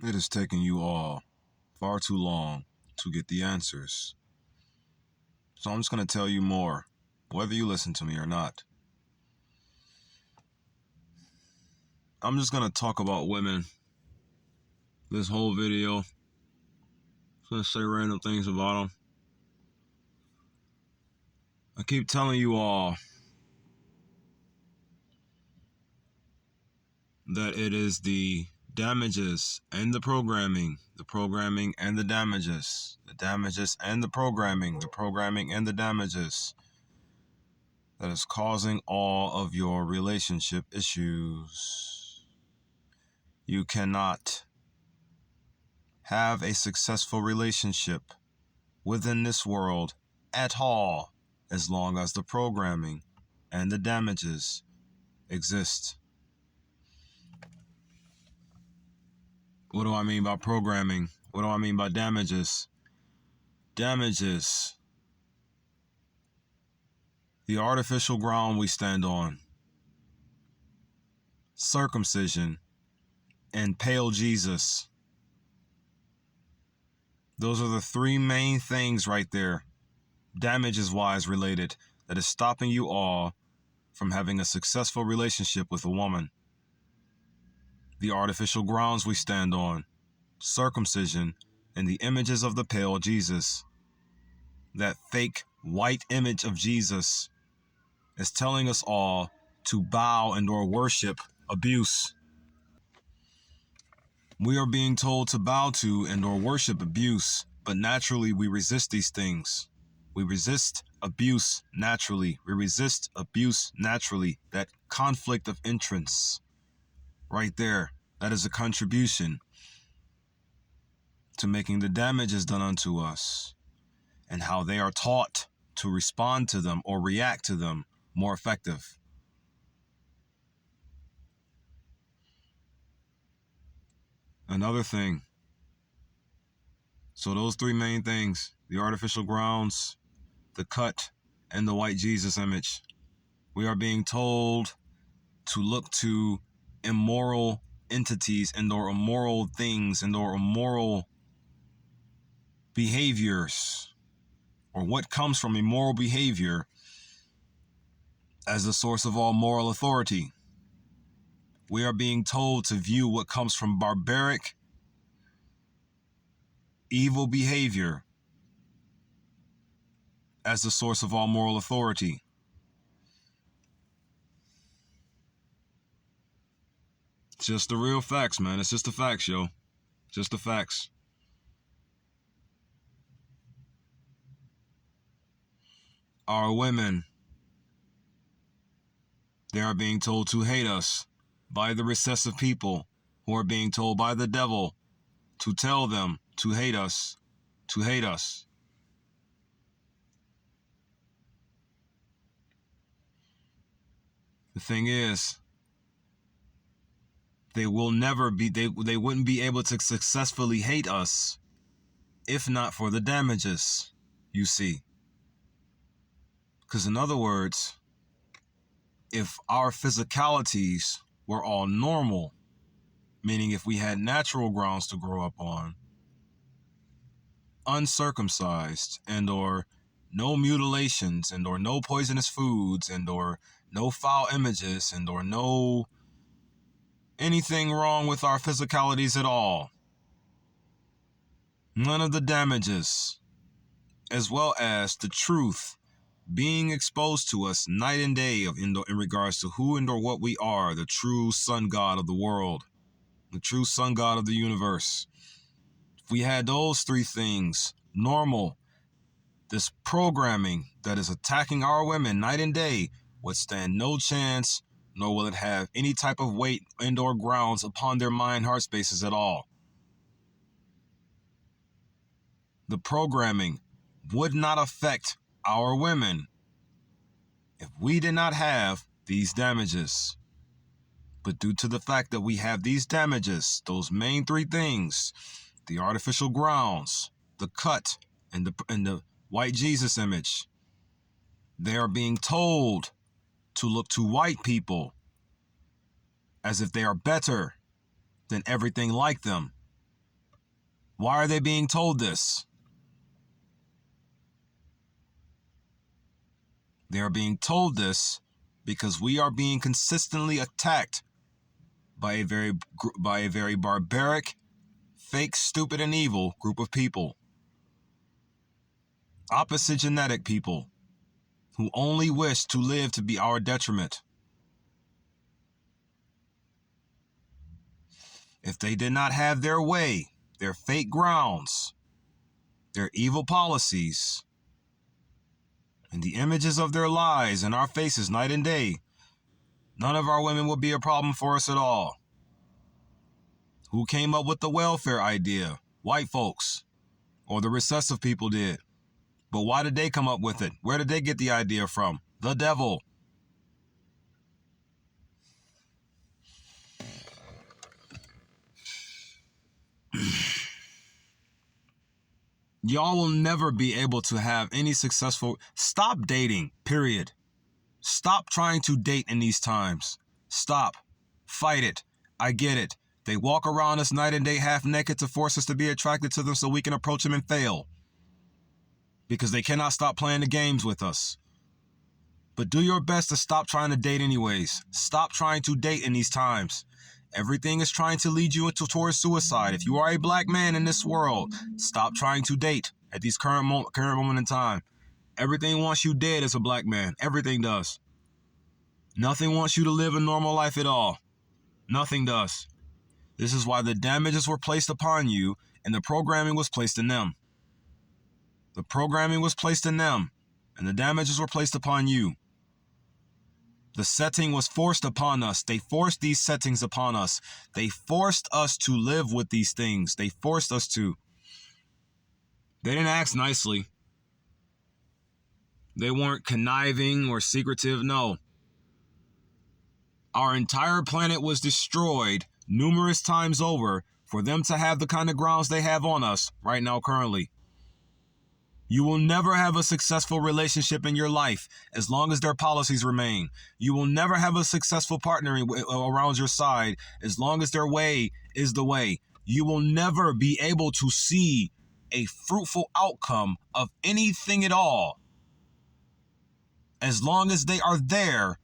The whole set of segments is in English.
It has taken you all far too long to get the answers. So I'm just going to tell you more, whether you listen to me or not. I'm just going to talk about women this whole video. I'm going to say random things about them. I keep telling you all that it is the damages and the programming and the damages and the programming and the damages that is causing all of your relationship issues. You cannot have a successful relationship within this world at all as long as the programming and the damages exist. What do I mean by programming? What do I mean by damages? Damages. The artificial ground we stand on. Circumcision and pale Jesus. Those are the three main things right there, damages-wise related, that is stopping you all from having a successful relationship with a woman. The artificial grounds we stand on, circumcision, and the images of the pale Jesus. That fake white image of Jesus is telling us all to bow and or worship abuse. We are being told to bow to and or worship abuse, but naturally we resist these things. We resist abuse naturally. We resist abuse naturally. That conflict of entrance right there, that is a contribution to making the damages done unto us and how they are taught to respond to them or react to them more effective. Another thing. So those three main things, the artificial grounds, the cut, and the white Jesus image. We are being told to look to immoral entities and or immoral things and or immoral behaviors, or what comes from immoral behavior, as the source of all moral authority. We are being told to view what comes from barbaric, evil behavior as the source of all moral authority. It's just the real facts, man. It's just the facts, yo. Just the facts. Our women, they are being told to hate us by the recessive people who are being told by the devil to tell them to hate us, to hate us. The thing is, they will never be, they wouldn't be able to successfully hate us if not for the damages, you see. Because in other words, if our physicalities were all normal, meaning if we had natural grounds to grow up on, uncircumcised and or no mutilations and or no poisonous foods and or no foul images and or no anything wrong with our physicalities at all, none of the damages, as well as the truth being exposed to us night and day in regards to who and or what we are, the true sun god of the world, the true sun god of the universe. If we had those three things normal, this programming that is attacking our women night and day would stand no chance, nor will it have any type of weight and or grounds upon their mind heart spaces at all. The programming would not affect our women if we did not have these damages. But due to the fact that we have these damages, those main three things, the artificial grounds, the cut, and the white Jesus image, they are being told to look to white people as if they are better than everything like them. Why are they being told this? They are being told this because we are being consistently attacked by a very barbaric, fake, stupid, and evil group of people. Opposite genetic people who only wish to live to be our detriment. If they did not have their way, their fake grounds, their evil policies, and the images of their lies in our faces night and day, none of our women would be a problem for us at all. Who came up with the welfare idea? White folks, or the recessive people did. But why did they come up with it? Where did they get the idea from? The devil. Y'all will never be able to have any successful... Stop dating, period. Stop trying to date in these times. Stop. Fight it. I get it. They walk around us night and day half naked to force us to be attracted to them so we can approach them and fail. Because they cannot stop playing the games with us. But do your best to stop trying to date anyways. Stop trying to date in these times. Everything is trying to lead you towards suicide. If you are a black man in this world, stop trying to date at this current moment in time. Everything wants you dead as a black man. Everything does. Nothing wants you to live a normal life at all. Nothing does. This is why the damages were placed upon you and the programming was placed in them. The programming was placed in them and the damages were placed upon you. The setting was forced upon us. They forced these settings upon us. They forced us to live with these things. They forced us to. They didn't ask nicely. They weren't conniving or secretive. No. Our entire planet was destroyed numerous times over for them to have the kind of grounds they have on us right now currently. You will never have a successful relationship in your life as long as their policies remain. You will never have a successful partner around your side as long as their way is the way. You will never be able to see a fruitful outcome of anything at all as long as they are there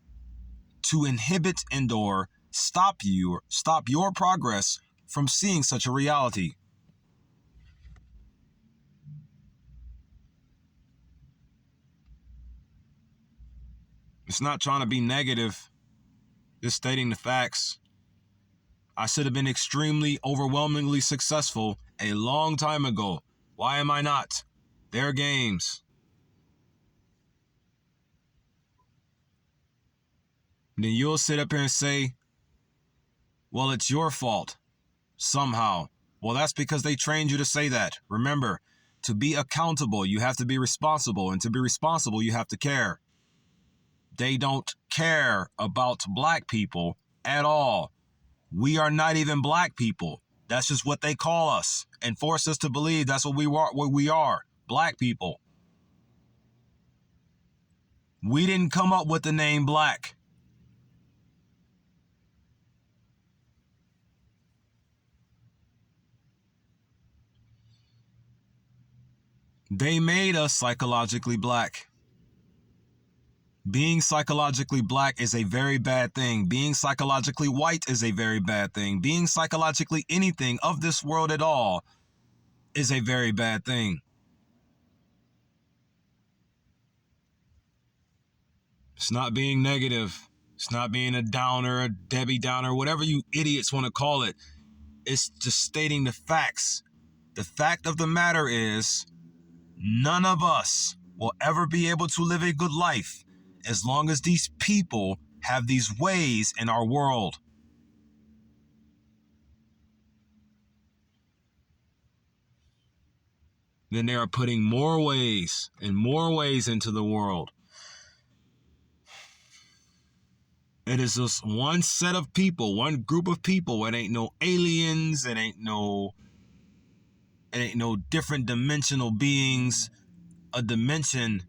to inhibit and/or stop your progress from seeing such a reality. It's not trying to be negative, just stating the facts. I should have been extremely, overwhelmingly successful a long time ago. Why am I not? Their games. Then you'll sit up here and say, well, it's your fault. Somehow. Well, that's because they trained you to say that. Remember, to be accountable, you have to be responsible. And to be responsible, you have to care. They don't care about black people at all. We are not even black people. That's just what they call us and force us to believe that's what we are, black people. We didn't come up with the name black. They made us psychologically black. Being psychologically black is a very bad thing. Being psychologically white is a very bad thing. Being psychologically anything of this world at all is a very bad thing. It's not being negative. It's not being a downer, a Debbie Downer, whatever you idiots want to call it. It's just stating the facts. The fact of the matter is, none of us will ever be able to live a good life as long as these people have these ways in our world. Then they are putting more ways and more ways into the world. It is just one set of people, one group of people. It ain't no aliens. It ain't no different dimensional beings. A dimension.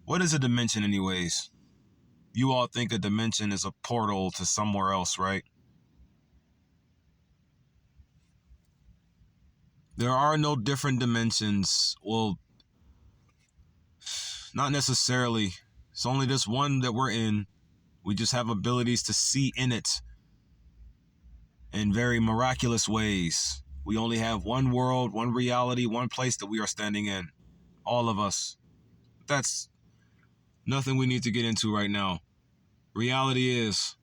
What is a dimension anyways? You all think a dimension is a portal to somewhere else, right? There are no different dimensions. Well, not necessarily. It's only this one that we're in. We just have abilities to see in it in very miraculous ways. We only have one world, one reality, one place that we are standing in. All of us. That's nothing we need to get into right now. Reality is,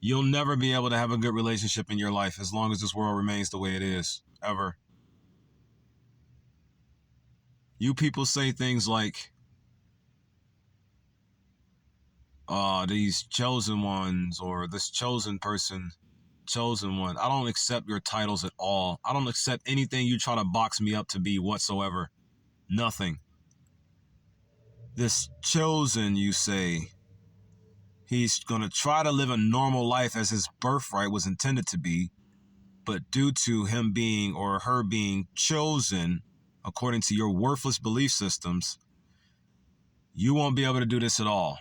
you'll never be able to have a good relationship in your life as long as this world remains the way it is. Ever. You people say things like, these chosen ones or this chosen person, chosen one. I don't accept your titles at all. I don't accept anything you try to box me up to be whatsoever. Nothing. This chosen, you say, he's going to try to live a normal life as his birthright was intended to be, but due to him being or her being chosen, according to your worthless belief systems, you won't be able to do this at all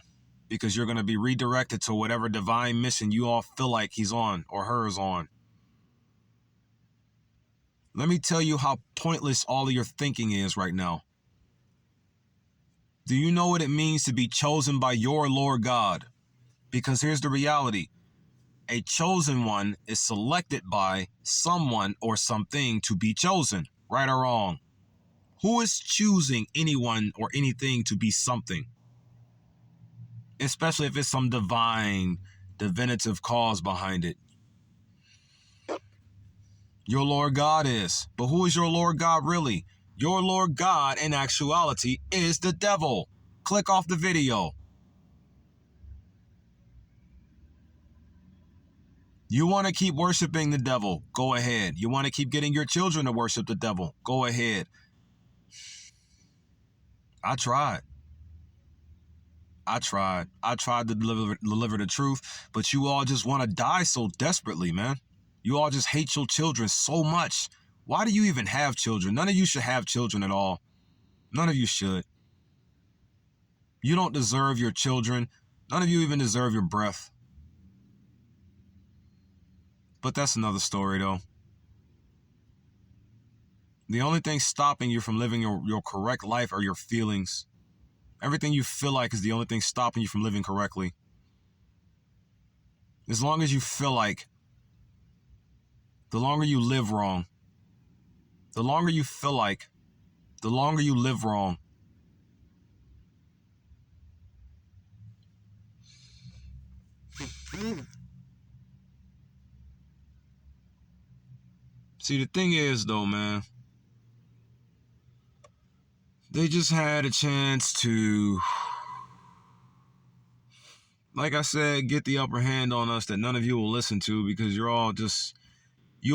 because you're going to be redirected to whatever divine mission you all feel like he's on or her is on. Let me tell you how pointless all of your thinking is right now. Do you know what it means to be chosen by your Lord God? Because here's the reality. A chosen one is selected by someone or something to be chosen, right or wrong. Who is choosing anyone or anything to be something? Especially if it's some divine, divinative cause behind it. Your Lord God is. But who is your Lord God really? Your Lord God, in actuality, is the devil. Click off the video. You want to keep worshiping the devil? Go ahead. You want to keep getting your children to worship the devil? Go ahead. I tried. I tried to deliver the truth, but you all just want to die so desperately, man. You all just hate your children so much. Why do you even have children? None of you should have children at all. None of you should. You don't deserve your children. None of you even deserve your breath. But that's another story, though. The only thing stopping you from living your correct life are your feelings. Everything you feel like is the only thing stopping you from living correctly. As long as you feel like, the longer you live wrong. The longer you feel like, the longer you live wrong. See, the thing is, though, man, they just had a chance to, like I said, get the upper hand on us that none of you will listen to because you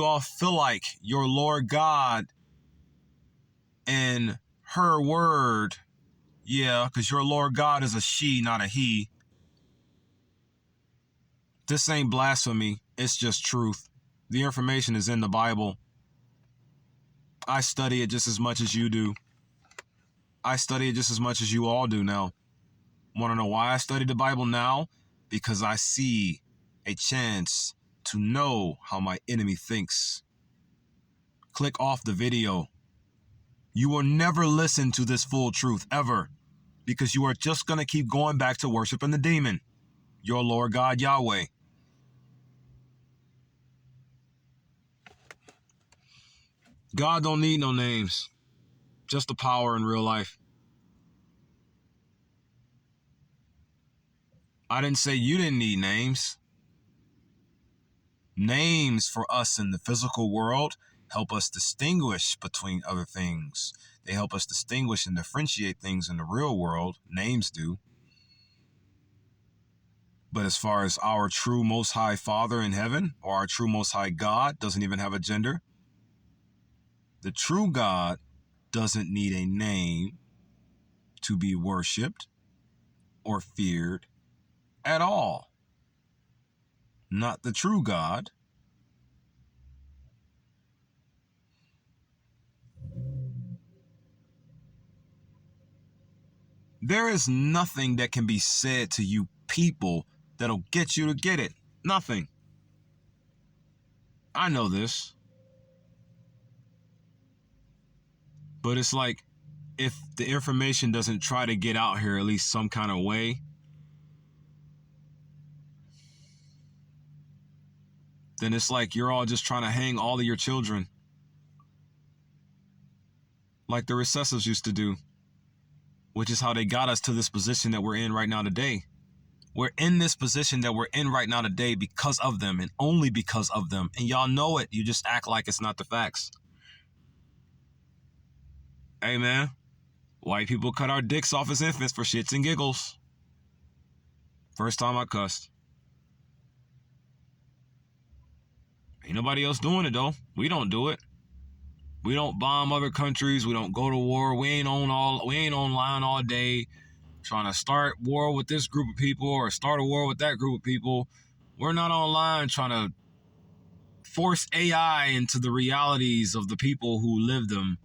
all feel like your Lord God and her word, yeah, because your Lord God is a she, not a he. This ain't blasphemy, it's just truth. The information is in the Bible. I study it just as much as you do. I study it just as much as you all do now. Want to know why I study the Bible now? Because I see a chance to know how my enemy thinks. Click off the video. You will never listen to this full truth, ever. Because you are just going to keep going back to worshiping the demon, your Lord God Yahweh. God don't need no names. Just the power in real life. I didn't say you didn't need names. Names for us in the physical world help us distinguish between other things. They help us distinguish and differentiate things in the real world. Names do. But as far as our true Most High Father in heaven, or our true Most High God, doesn't even have a gender. The true God doesn't need a name to be worshipped or feared at all. Not the true God. There is nothing that can be said to you people that'll get you to get it. Nothing. I know this. But it's like, if the information doesn't try to get out here at least some kind of way, then it's like you're all just trying to hang all of your children like the recessives used to do, which is how they got us to this position that we're in right now today. We're in this position that we're in right now today because of them and only because of them. And y'all know it. You just act like it's not the facts. Hey, man, white people cut our dicks off as infants for shits and giggles. First time I cussed. Ain't nobody else doing it, though. We don't do it. We don't bomb other countries. We don't go to war. We ain't online all day trying to start war with this group of people or start a war with that group of people. We're not online trying to force AI into the realities of the people who live them.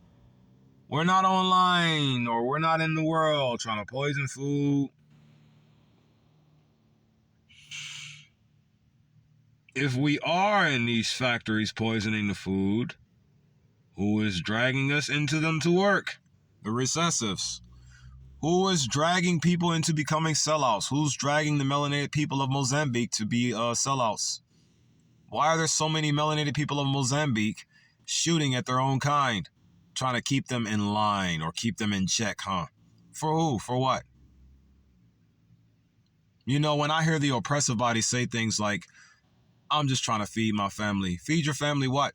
We're not online, or we're not in the world trying to poison food. If we are in these factories poisoning the food, who is dragging us into them to work? The recessives. Who is dragging people into becoming sellouts? Who's dragging the melanated people of Mozambique to be sellouts? Why are there so many melanated people of Mozambique shooting at their own kind, trying to keep them in line or keep them in check, huh? For who? For what? You know, when I hear the oppressive body say things like, I'm just trying to feed my family. Feed your family what?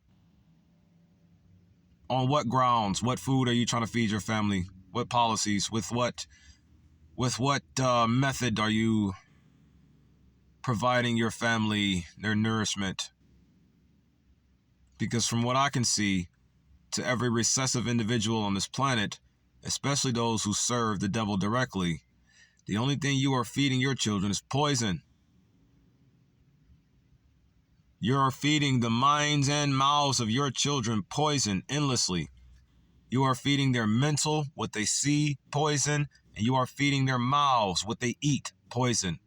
On what grounds? What food are you trying to feed your family? What policies? With what method are you providing your family their nourishment? Because from what I can see, to every recessive individual on this planet, especially those who serve the devil directly, the only thing you are feeding your children is poison. You are feeding the minds and mouths of your children poison endlessly. You are feeding their mental, what they see, poison, and you are feeding their mouths, what they eat, poison.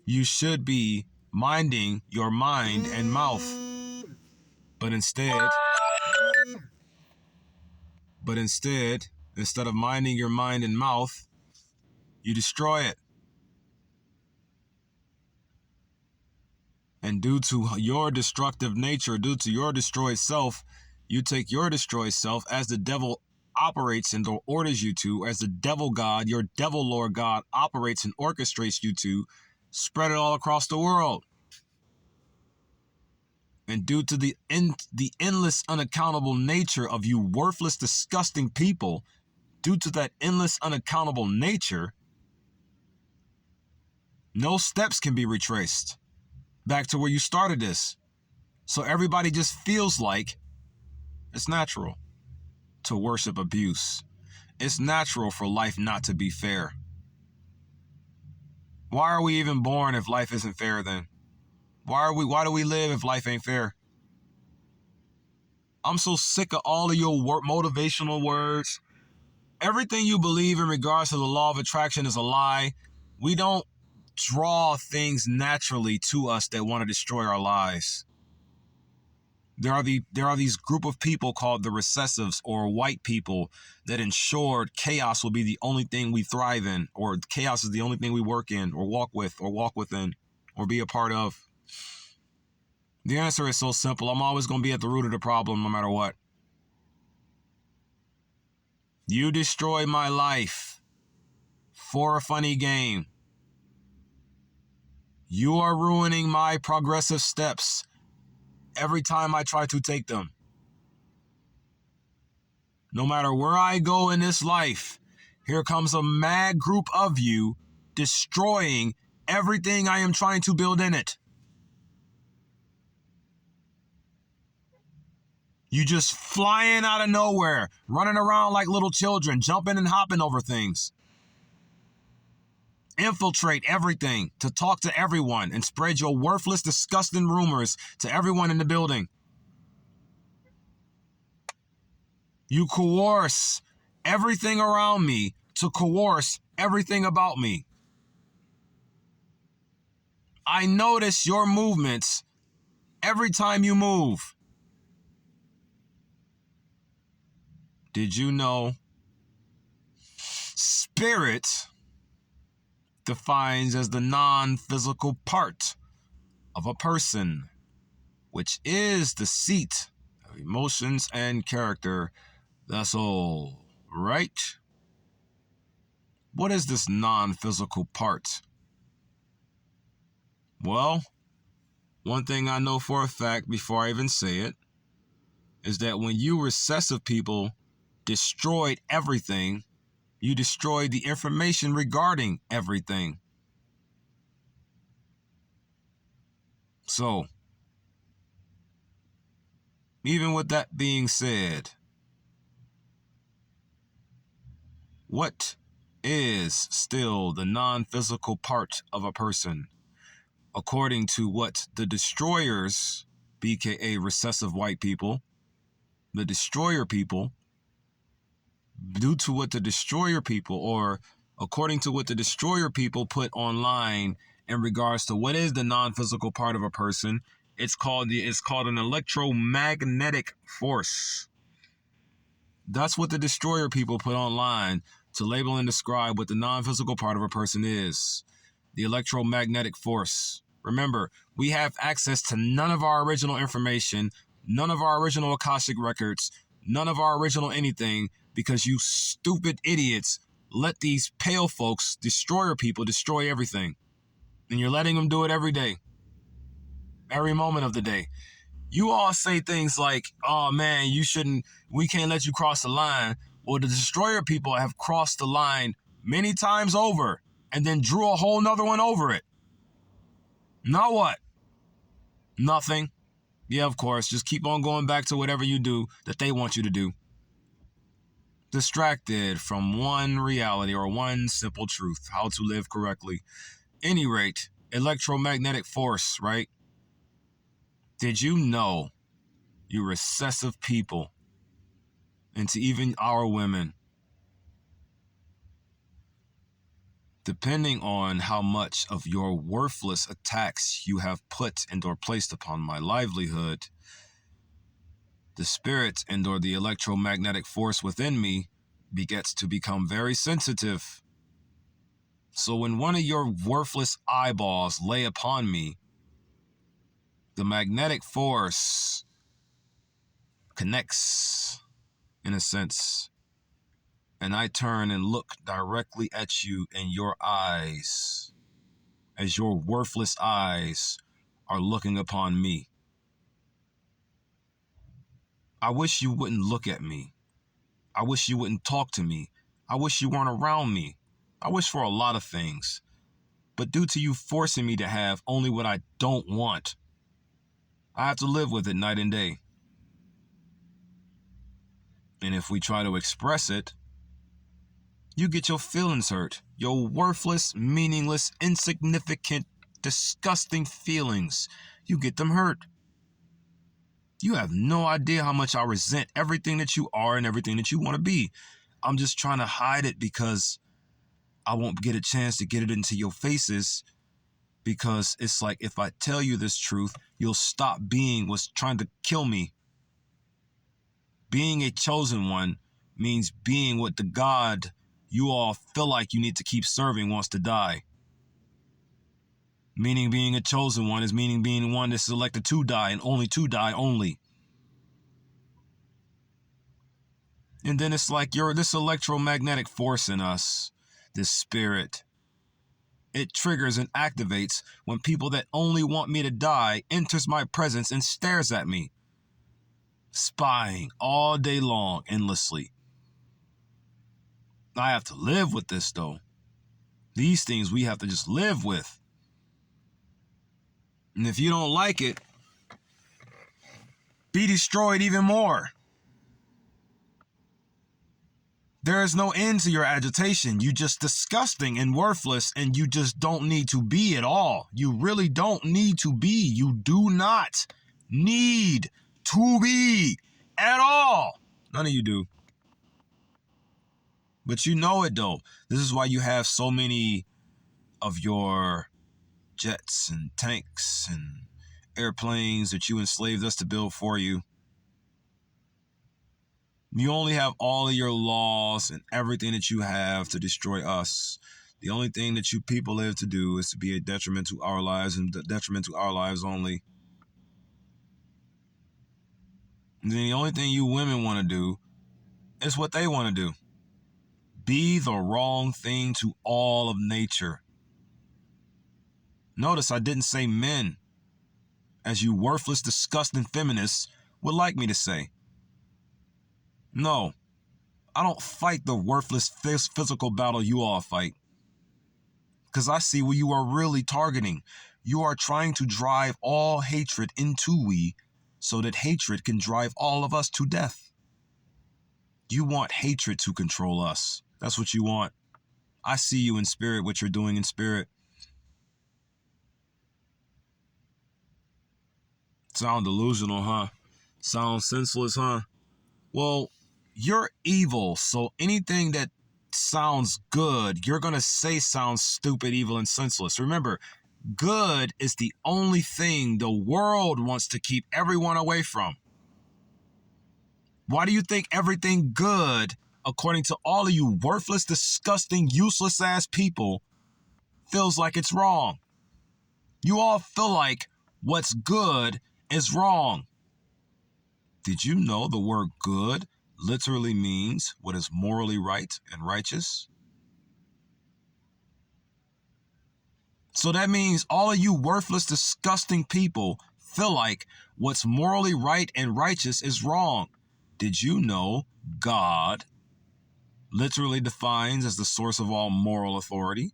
You should be minding your mind and mouth. But instead, instead of minding your mind and mouth, you destroy it. And due to your destructive nature, due to your destroyed self, you take your destroyed self as the devil operates and orders you to, as the devil God, your devil Lord God operates and orchestrates you to, spread it all across the world. And due to the endless, unaccountable nature of you worthless, disgusting people, due to that endless, unaccountable nature, no steps can be retraced back to where you started this. So everybody just feels like it's natural to worship abuse. It's natural for life not to be fair. Why are we even born if life isn't fair then? Why do we live if life ain't fair? I'm so sick of all of your motivational words. Everything you believe in regards to the law of attraction is a lie. We don't draw things naturally to us that want to destroy our lives. There are these group of people called the recessives, or white people, that ensured chaos will be the only thing we thrive in, or chaos is the only thing we work in, or walk with, or walk within, or be a part of. The answer is so simple. I'm always going to be at the root of the problem no matter what. You destroy my life for a funny game. You are ruining my progressive steps every time I try to take them. No matter where I go in this life, here comes a mad group of you destroying everything I am trying to build in it. You just flying out of nowhere, running around like little children, jumping and hopping over things. Infiltrate everything to talk to everyone and spread your worthless, disgusting rumors to everyone in the building. You coerce everything around me to coerce everything about me. I notice your movements every time you move. Did you know spirit defines as the non-physical part of a person, which is the seat of emotions and character? That's all, right? What is this non-physical part? Well, one thing I know for a fact before I even say it is that when you recessive people destroyed everything, you destroyed the information regarding everything. So, even with that being said, what is still the non-physical part of a person? According to what the destroyers, BKA recessive white people, the destroyer people, due to what the destroyer people, or according to what the destroyer people put online in regards to what is the non-physical part of a person, it's called an electromagnetic force. That's what the destroyer people put online to label and describe what the non-physical part of a person is. The electromagnetic force. Remember, we have access to none of our original information, none of our original Akashic records, none of our original anything, because you stupid idiots let these pale folks, destroyer people, destroy everything. And you're letting them do it every day, every moment of the day. You all say things like, oh man, we can't let you cross the line. Well, the destroyer people have crossed the line many times over and then drew a whole nother one over it. Now what? Nothing. Yeah, of course. Just keep on going back to whatever you do that they want you to do. Distracted from one reality or one simple truth, how to live correctly. Any rate, electromagnetic force, right? Did you know, you recessive people, and to even our women, depending on how much of your worthless attacks you have put and or placed upon my livelihood, the spirit and or the electromagnetic force within me begets to become very sensitive. So when one of your worthless eyeballs lay upon me, the magnetic force connects, in a sense, and I turn and look directly at you in your eyes, as your worthless eyes are looking upon me. I wish you wouldn't look at me. I wish you wouldn't talk to me. I wish you weren't around me. I wish for a lot of things. But due to you forcing me to have only what I don't want, I have to live with it night and day. And if we try to express it, you get your feelings hurt. Your worthless, meaningless, insignificant, disgusting feelings. You get them hurt. You have no idea how much I resent everything that you are and everything that you want to be. I'm just trying to hide it because I won't get a chance to get it into your faces, because it's like if I tell you this truth, you'll stop being what's trying to kill me. Being a chosen one means being what the God you all feel like you need to keep serving wants to die. Meaning being a chosen one is meaning being one that's selected to die and only to die only. And then it's like you're this electromagnetic force in us, this spirit. It triggers and activates when people that only want me to die enters my presence and stares at me, spying all day long, endlessly. I have to live with this though. These things we have to just live with. And if you don't like it, be destroyed even more. There is no end to your agitation. You just disgusting and worthless, and you just don't need to be at all. You really don't need to be. You do not need to be at all. None of you do. But you know it though. This is why you have so many of your jets and tanks and airplanes that you enslaved us to build for you. You only have all of your laws and everything that you have to destroy us. The only thing that you people live to do is to be a detriment to our lives and detriment to our lives only. And then the only thing you women want to do is what they want to do. Be the wrong thing to all of nature. Notice I didn't say men, as you worthless, disgusting feminists would like me to say. No, I don't fight the worthless physical battle you all fight. Because I see what you are really targeting. You are trying to drive all hatred into we so that hatred can drive all of us to death. You want hatred to control us. That's what you want. I see you in spirit, what you're doing in spirit. Sound delusional, huh? Sound senseless, huh? Well, you're evil, so anything that sounds good, you're going to say sounds stupid, evil, and senseless. Remember, good is the only thing the world wants to keep everyone away from. Why do you think everything good, according to all of you worthless, disgusting, useless ass people, feels like it's wrong? You all feel like what's good is wrong. Did you know the word good literally means what is morally right and righteous? So that means all of you worthless, disgusting people feel like what's morally right and righteous is wrong. Did you know God literally defines as the source of all moral authority?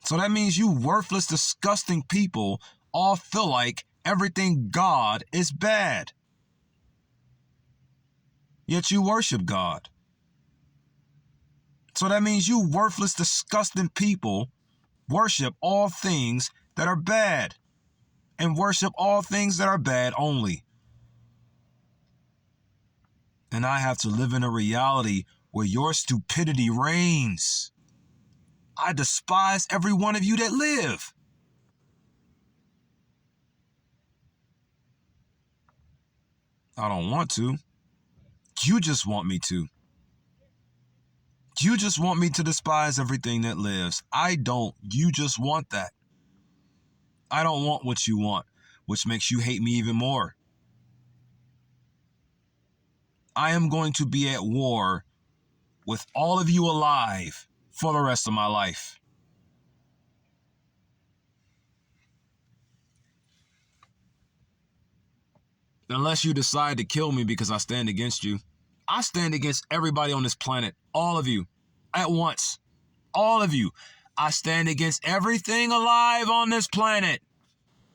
So that means you worthless, disgusting people all feel like everything God is bad. Yet you worship God. So that means you worthless, disgusting people worship all things that are bad and worship all things that are bad only. And I have to live in a reality where your stupidity reigns. I despise every one of you that live. I don't want to. You just want me to. You just want me to despise everything that lives. I don't. You just want that. I don't want what you want, which makes you hate me even more. I am going to be at war with all of you alive for the rest of my life. Unless you decide to kill me because I stand against you. I stand against everybody on this planet. All of you. At once. All of you. I stand against everything alive on this planet.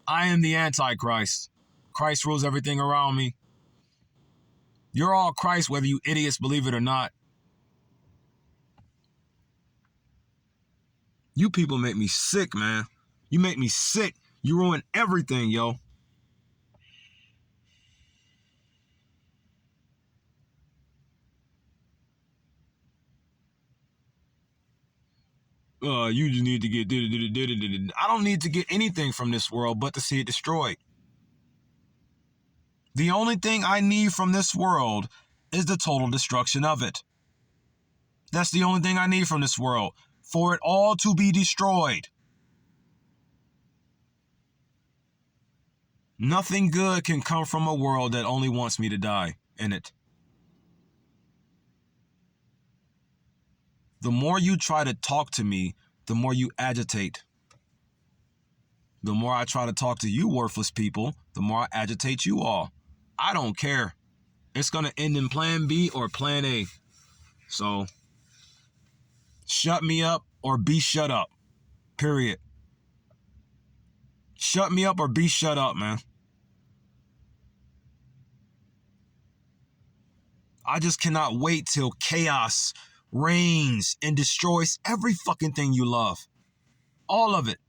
I am the Antichrist. Christ rules everything around me. You're all Christ, whether you idiots believe it or not. You people make me sick, man. You make me sick. You ruin everything, yo. You just need to get... I don't need to get anything from this world but to see it destroyed. The only thing I need from this world is the total destruction of it. That's the only thing I need from this world. For it all to be destroyed. Nothing good can come from a world that only wants me to die in it. The more you try to talk to me, the more you agitate. The more I try to talk to you worthless people, the more I agitate you all. I don't care. It's going to end in plan B or plan A. So, shut me up or be shut up. Period. Shut me up or be shut up, man. I just cannot wait till chaos reigns and destroys every fucking thing you love. All of it.